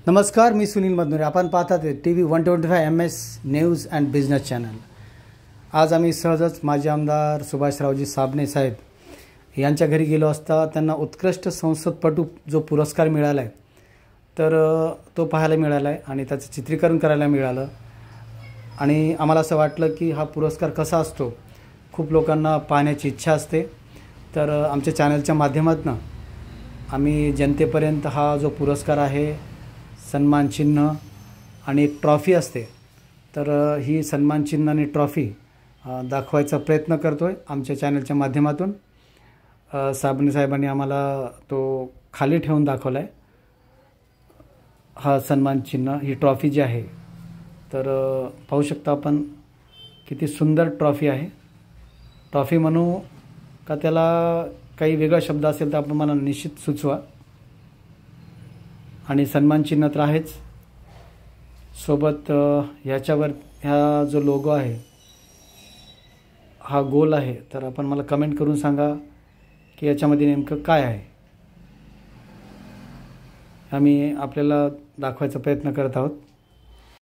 नमस्कार, मी सुनील मधनुरे. आपण पाहतात TV 125 MS news and business channel. आज आम्ही सहजच माजी आमदार सुभाषरावजी साबणे साहेब यांच्या घरी गेलो असता त्यांना उत्कृष्ट संसदपटू जो पुरस्कार मिळाला आहे तर तो पाहायला मिळाला आहे आणि त्याचं चित्रीकरण करायला मिळालं. आणि आम्हाला असं वाटलं की हा पुरस्कार कसा असतो, खूप लोकांना पाहण्याची इच्छा असते. तर आमच्या चॅनलच्या माध्यमातून आम्ही जनतेपर्यंत हा जो पुरस्कार आहे, सन्मान चिन्ह आणि एक ट्रॉफी असते, तर ही सन्मान चिन्ह आणि ट्रॉफी दाखवायचा प्रयत्न करतो आहे आमच्या चॅनलच्या माध्यमातून. साबणे साहेबांनी आम्हाला तो खाली ठेवून दाखवला आहे, हा सन्मान चिन्ह, ही ट्रॉफी जी आहे. तर पाहू शकता आपण किती सुंदर ट्रॉफी आहे. ट्रॉफी म्हणू का त्याला काही वेगळा शब्द असेल तर आपण मला निश्चित सुचवा. आणि सन्मान चिन्ह तर आहेच, सोबत ह्याच्यावर ह्या जो लोगो आहे हा गोल आहे. तर आपण मला कमेंट करून सांगा की याच्यामध्ये नेमकं काय आहे. आम्ही आपल्याला दाखवायचा प्रयत्न करत आहोत.